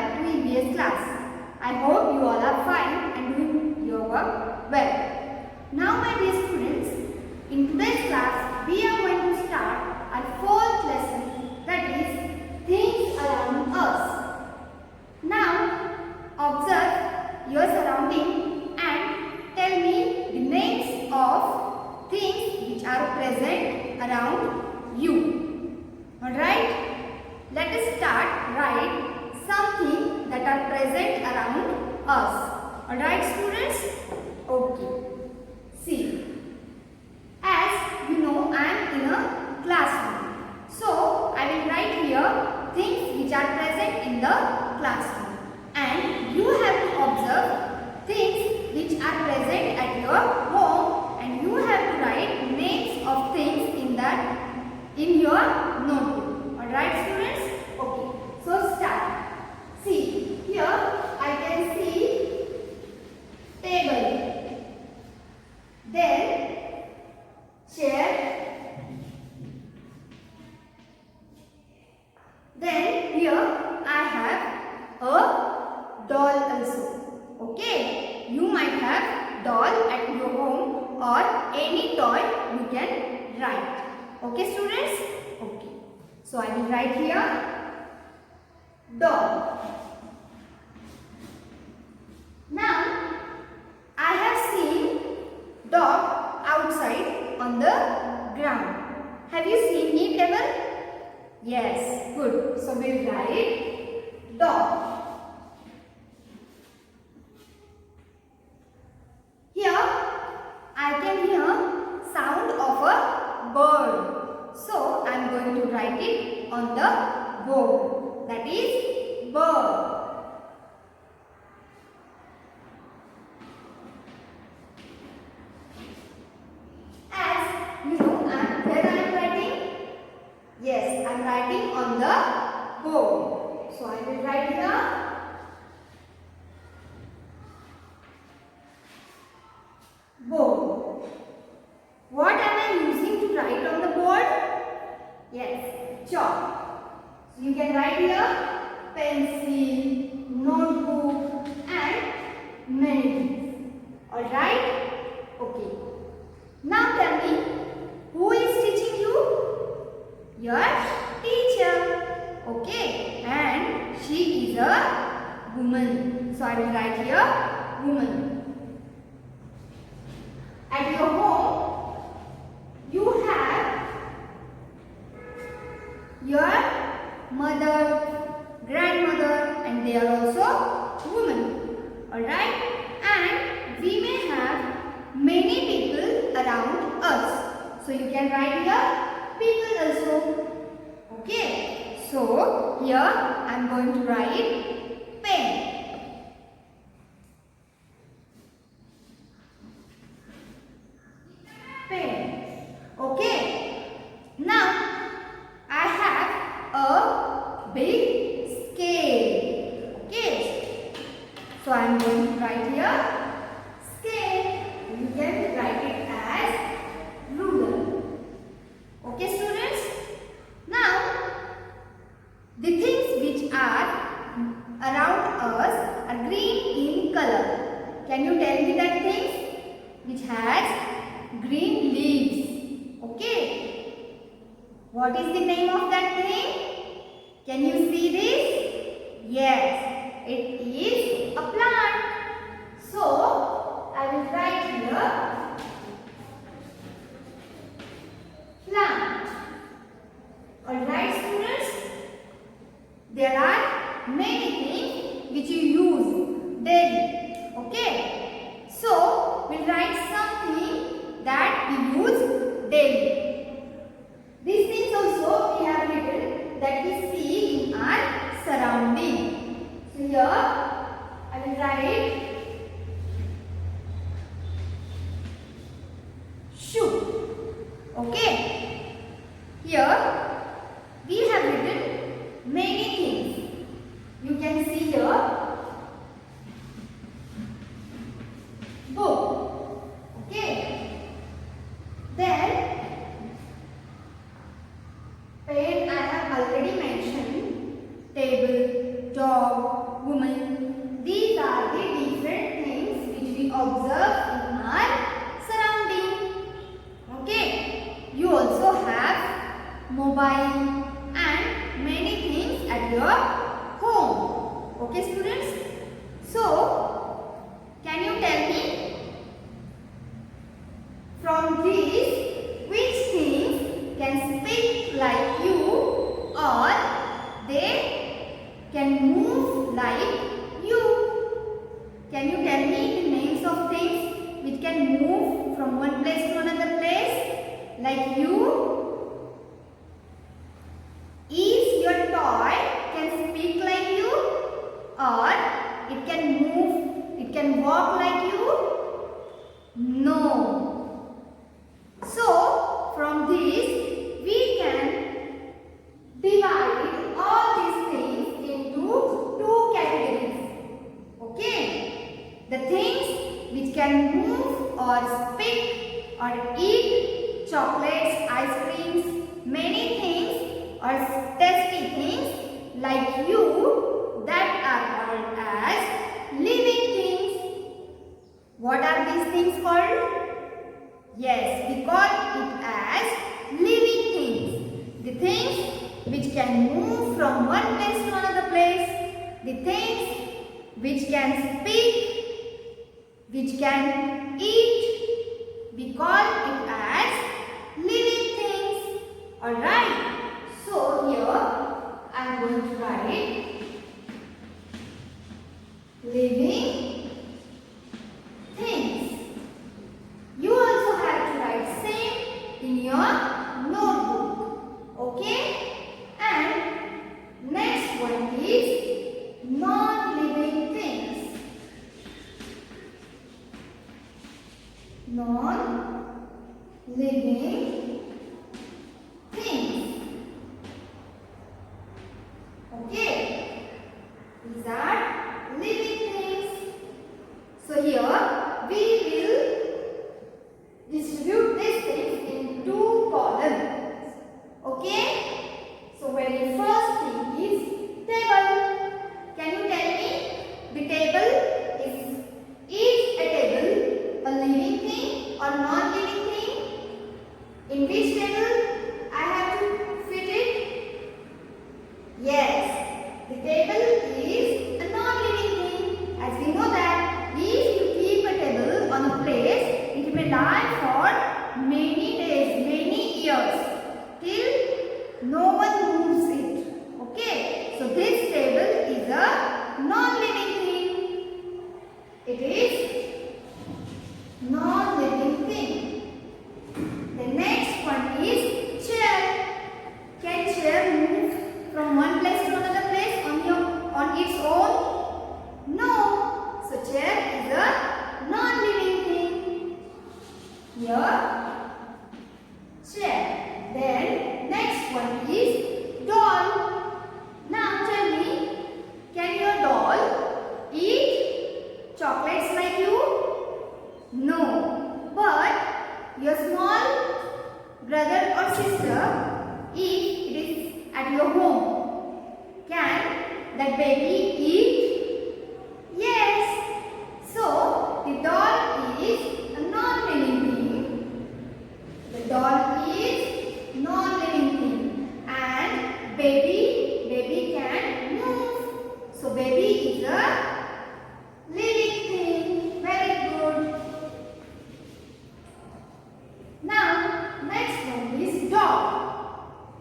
back to EVS class. I hope you all are fine and doing your work well. Now my dear students, in today's class we are going to start our fourth lesson, that is things around us. Now observe your surrounding and tell me the names of things which are present around you. Alright? Let us start. Write something that are present around us. Alright students? Okay. See. As you know, I am in a classroom. So, I will write here things which are present in the classroom. And you have to observe things which are present at your home, and you have to write names of things in your notebook. Alright students? Okay. So start. See, here I can see table. Then chair. Then here I have a doll also. Okay. You might have doll at your home or any toy you can write. Okay students? Okay. So I will write here doll. Now I have seen dog outside on the ground. Have you seen it ever? Yes, good. So we will write dog. Here I can hear sound of a bird. So I am going to write it on the board. That is bird. As you know, where I am writing? Yes, I am writing on the board. So I will write here board. What am I using to write on the board? Yes, chalk. So you can write here pencil, notebook and many things. Alright? Okay. Now tell me, who is teaching you? Your teacher. Okay. And she is a woman. So I will write here woman. At your home, you have your mother, grandmother, and they are also women. Alright? And we may have many people around us. So you can write here people also. Okay? So here I am going to write pen. Pen. Okay. Now I have a big scale. Okay. So I am going to write here scale. You can write it as ruler. Okay students. Now the things which are around us are green in color. Can you tell me that things which has green leaves? Okay. What is the name of that thing? Can you see this? Yes, it is a plant. So I will write here plant. Alright students? There are many things which you use daily. Okay? So we'll write something that we use daily. These things also we have written that we see in our surrounding. So here I will write shoe. Okay. Here we have written many things. You can see here book. Okay. Then pen I have already mentioned, table, dog, woman. These are the different things which we observe in our surrounding. Okay. You also have mobile and many things at your home. Okay, students. So, can you tell me from these which things can speak like you or they can move like you? Can you tell me the names of things which can move from one place to another place like you? Is your toy can speak like you or it can move, it can walk like you? No. So, from this we can divide all these things into two categories. Okay? The things which can move or speak or eat chocolates, ice creams, many things or tasty things like you, that are called as living things. What are these things called? Yes, we call it as living things. The things which can move from one place to another place. The things which can speak, which can eat. We call it as living things. Alright. So here I am going to write living things. You also have to write same in your notebook. Okay? And next one is non-living things. Non-living things. Okay? These are living things. So here we will distribute these things in two columns. Okay? So very first thing is table. Can you tell me the table is a table a living thing or non-living thing? In which table I have to fit it? Yes, the table is a non-living thing. As we know that if you keep a table on a place, it may lie for many days, many years, till no one moves it. Okay, so this table is a non-living thing. It is non-living thing. The next one is chair. Can chair move from one place to another place on its own? No. So chair is a non-living thing. Here, chair. Then next one is doll. Now tell me, can your doll eat chocolates like you? No. But your small brother or sister, if it is at your home, can that baby eat? Yes. So the doll is a non-living thing. The doll is non-living thing, and baby can move. So baby is a living thing. Very good. Now next one is dog.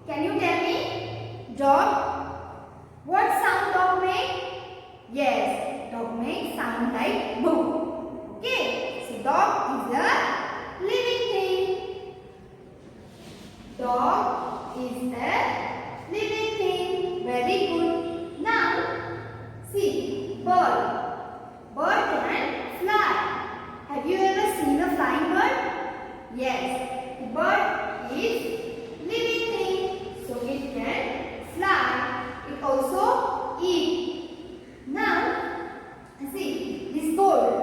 Can you tell me, dog, what sound dog make? Yes, dog makes sound like boo. Okay, so dog is a living thing. Dog is a living thing. Very good. Now, see, bird. Bird can fly. Have you ever seen a flying bird? Yes, the bird is living thing. So it can fly. It also eat. Now, see, this board.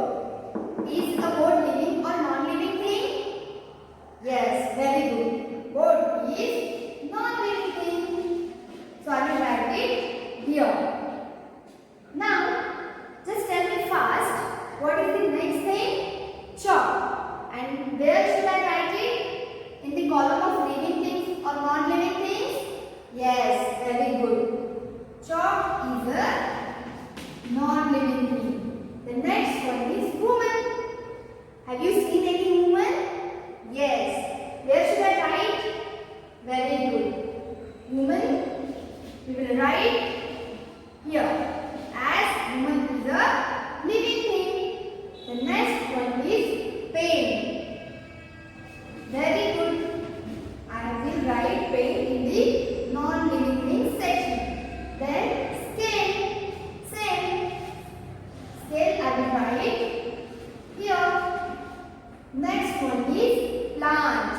will write here as woman is a living thing. The next one is pain. Very good. I will write pain in the non-living things section. Then scale. Same. Scale I will write here. Next one is plant.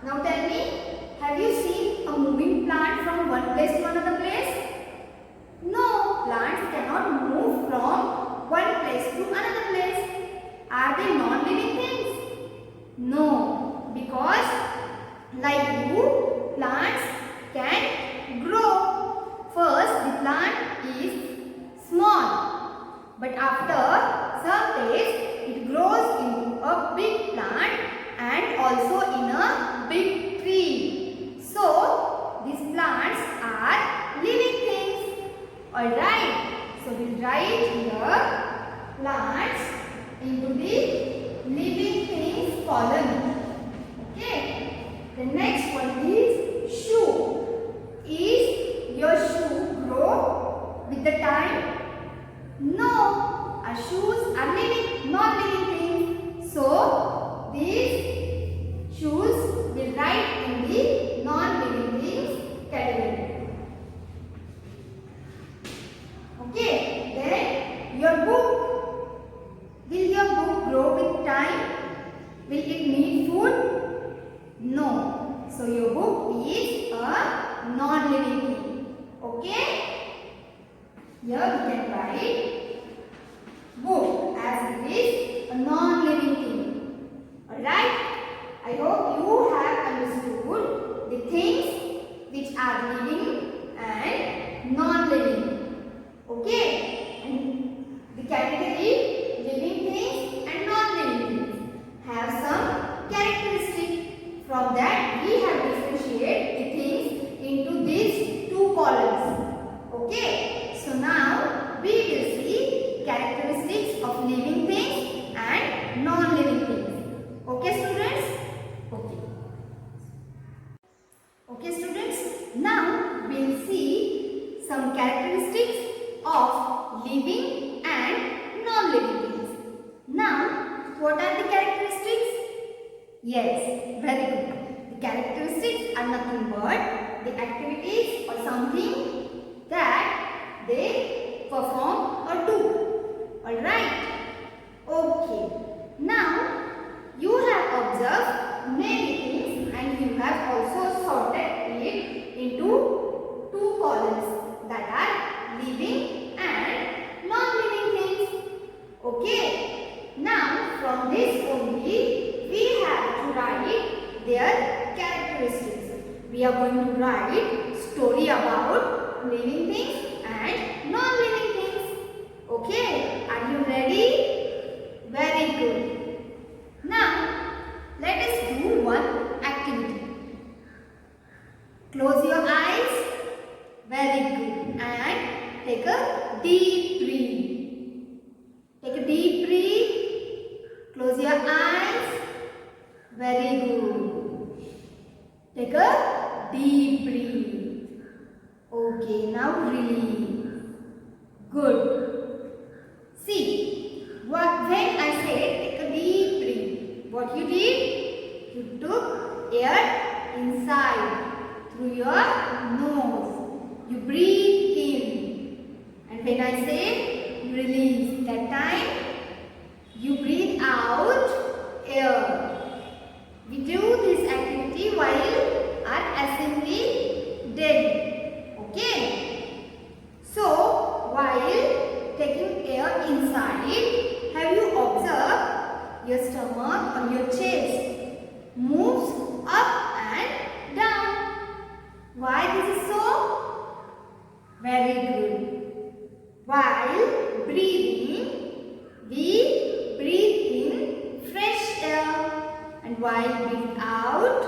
Now tell me, have you seen a moving plant from one place to another place? No, plants cannot move from one place to another place. Are they non-living things? No, because like you, plants can grow. First, the plant is small, but after some days, it grows into a big plant and also in a big tree. So, these plants are living things. Alright, so we'll write here plants into the living things column. Okay, the next one is shoe. Is your shoe grow with the time? No, our shoes are non-living things. So, these shoes will write in the non-living things category. Okay, then your book. Will your book grow with time? Will it need food? No. So your book is a non-living thing. Okay? Here we can write book as it is a non-living thing. Alright? I hope you have understood the things which are living and non-living. Okay, and the category living things and non-living things have some characteristics. From that, we have differentiated the things into these two columns. Okay, so now we will see characteristics of living things and non-living things. Okay, students? Okay. Okay, students. Now we will see some characteristics of living and non-living things. Now, what are the characteristics? Yes, very good. The characteristics are nothing but the activities or something that they perform or do. Alright? Okay. Now, you have observed many things and you have also sorted it into two columns that are living and non-living things. Okay. Now from this only we have to write their characteristics. We are going to write story about living things and non-living things. Okay. Are you ready? Very good. Now let us do one activity. Close your eyes. Very good. And take a deep breath. Take a deep breath. Close your eyes. Very good. Take a deep breath. Okay, now release. Good. See, when I said take a deep breath, what you did? You took air inside through your nose. You breathe in, and when I say release, that time you breathe out air. We do this activity while our assembly day. Okay? So, while taking air inside, have you observed your stomach or your chest moves up and down? Why this is so? Very good. While breathing, we breathe in fresh air, and while breathe out,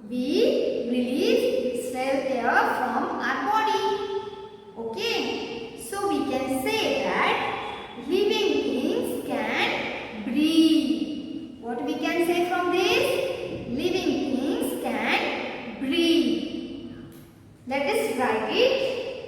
we release stale air from our body. Okay, so we can say that living things can breathe. What we can say from this? Living things can breathe. Let us write it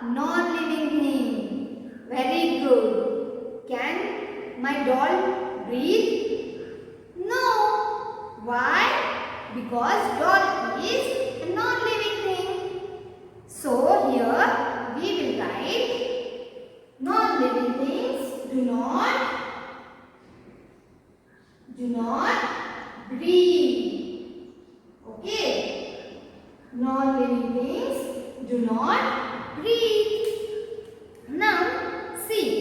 non-living thing. Very good. Can my doll breathe? No. Why? Because doll is a non-living thing. So here we will write non-living things do not breathe. Okay. Non-living things do not breathe. Now see,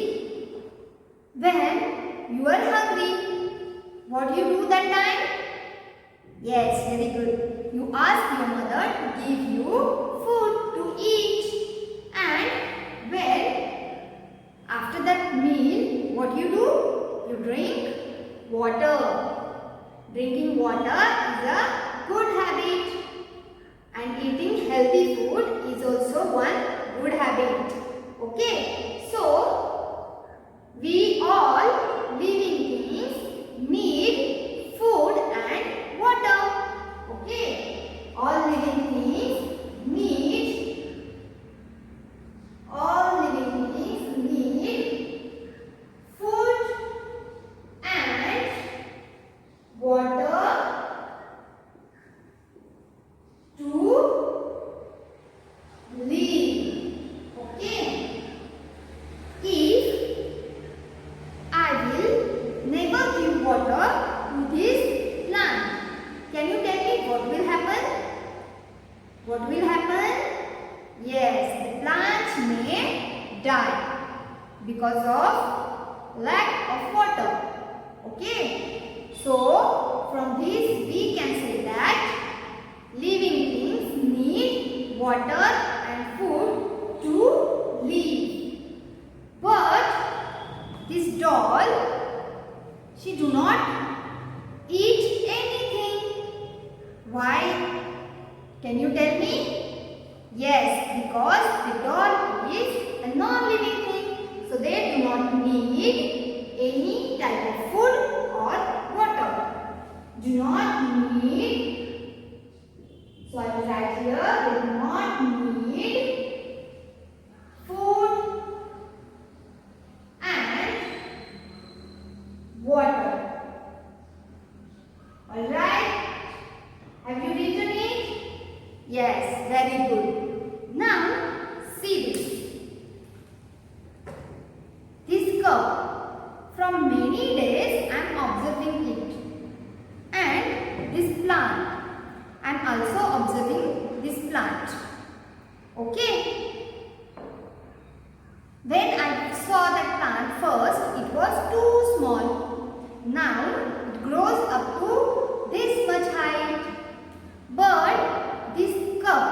when you are hungry, what do you do that time? Yes, very good. You ask your mother to give you food to eat. And when after that meal, what you do? You drink water. Drinking water is a good habit. And eating healthy food is also one good habit. Okay. So, we all living things need food and water. Okay. All living things need food and water to live. Okay. If I will never give water to this plant, can you tell me what will happen? What will happen? Yes, the plant may die because of lack of water. Okay. So, from this we can say that living things need water and food to live. But this doll, she do not eat anything. Why? Can you tell me? Yes, because the doll is a non-living thing. So they do not need any type of food or water. Do not need. So I will write here, they do not need food and water. Alright? Have you written it? Yes, very good. Now, see this. This curve. From many days I am observing it. And this plant. I am also observing this plant. Okay. When I saw that plant first, it was too small. Now it grows up to this much height. But this cup,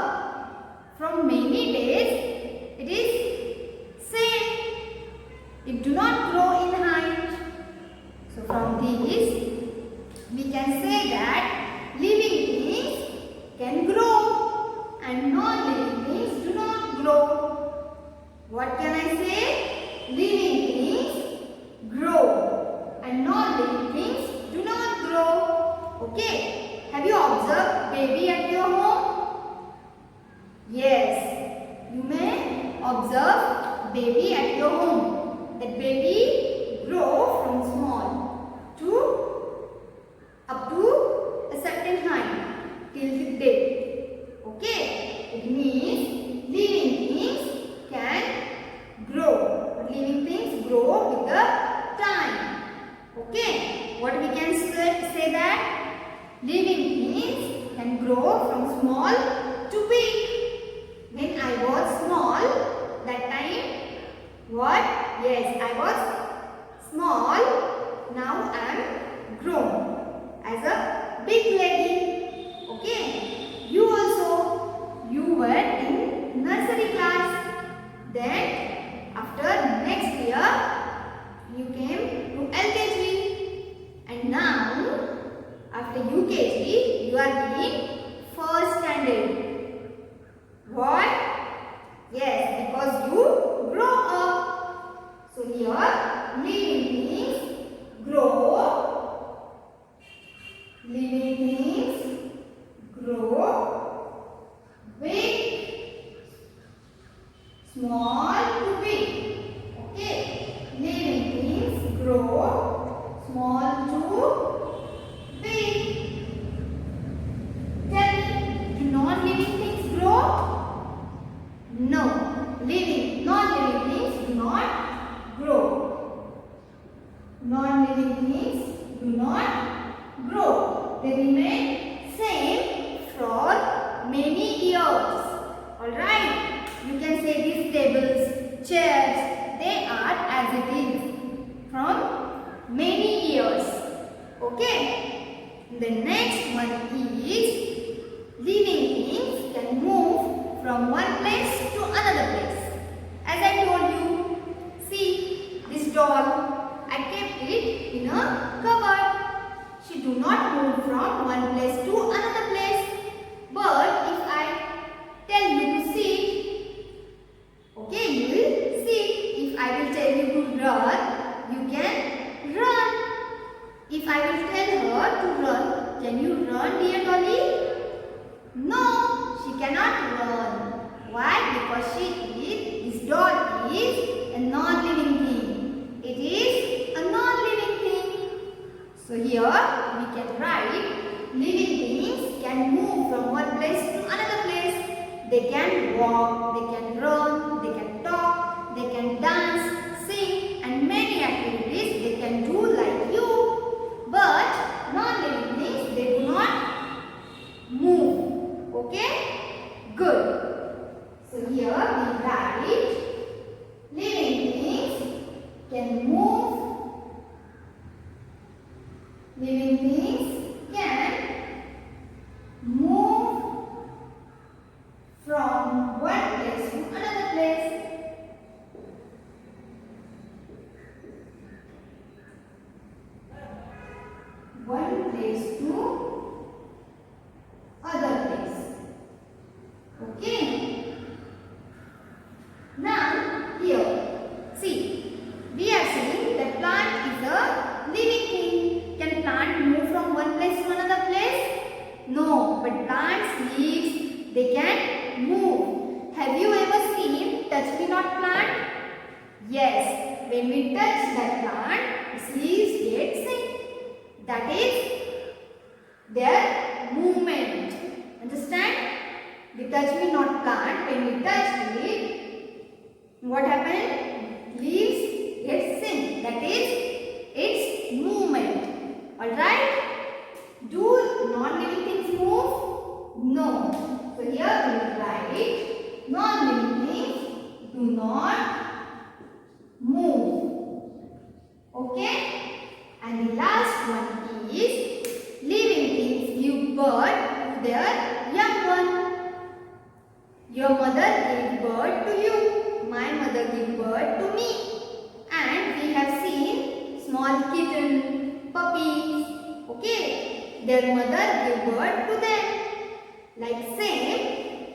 from many days, it is same. It do not grow in height. So from this, we can say that living things can grow and non-living things do not grow. What can I say? Living things grow and non-living things do not grow. Okay. Have you observed baby at your home? Yes. You may observe baby at your home. That baby grow from small to up to a certain height till the death. Okay. It means living things can grow. But living things grow with the time. Okay. What we can say that? Living things can grow from small to big. When I was small, that time, what? Yes, I was small. Now I am grown as a big lady. Okay. You also, you were in nursery class. Then, after next year, you came to LKG. And now, after UKG, you are in first standard. What? Yes, because you grow up. So here, living things grow. Living things grow big. small to big. Okay, living things grow small to big. Tell me, do non-living things grow? No, non-living things do not grow. Non-living things do not grow. They remain same for many years. Alright, you can say these tables, chairs, they are as it is from many years. Okay, the next one is living things can move from one place to another place. As I told you, see this doll, I kept it in a cupboard. She do not move from one place to another place. But if I tell you to sit, okay, you will sit. If I will tell you to run, you can run. If I will tell her to run, can you run, dear dolly? No, she cannot run. Why? Because this doll is a non-living thing. It is a non-living thing. So here we can write living things can move from one place to another place. They can walk, they can run, they can talk, they can dance, sing and many activities they can do like you. But non-living things, they do not move. Okay? Good. So here we write living things can move. Living things can move from one place to another place. One place to other place. Okay. Now here, see, we are saying that plant is a living thing. Can plant move from one place to another place? No, but plants, leaves, they can move. Have you ever seen touch me not plant? Yes, when we touch that plant, its leaves get sink. That is their movement. Understand? The touch me not plant, when we touch it, what happened? Leaves get sink. That is its movement. Alright? Do non-living things move? No. So here we write non-living things do not move. Okay? And the last one is living things give birth to their young one. Your mother gave birth to you. My mother gave birth to me. And we have seen small kitten, puppies. Okay? Their mother gave birth to them. Like same,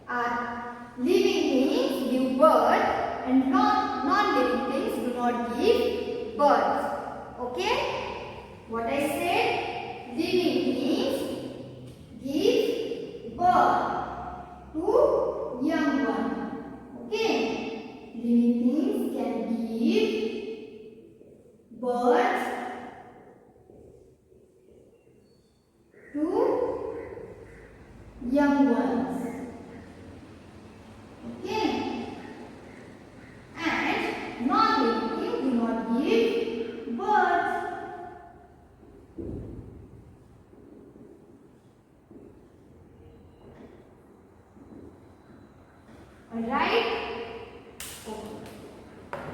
our living things give birth and non-living things do not give birth. Okay? What I said? Living things give birth to young one. Okay? Living things can give birth to young ones. Okay? And non-living things do not give birth. Alright?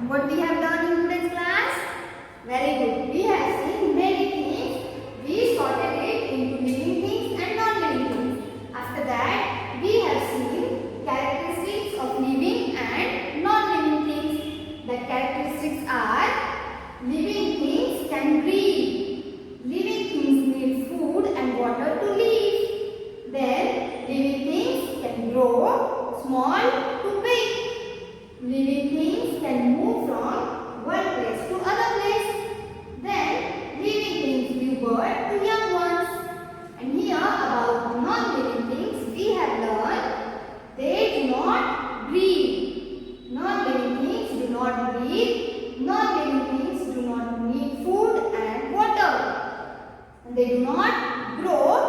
What we have done in today's class? Very good. We have seen many things. We sorted it into living things and non-living things. After that, we have seen characteristics of living and non-living things. The characteristics are living things can breathe. Living things need food and water to live. Then, living things can grow small to big. Living things can move from one place to other place. Then They do not grow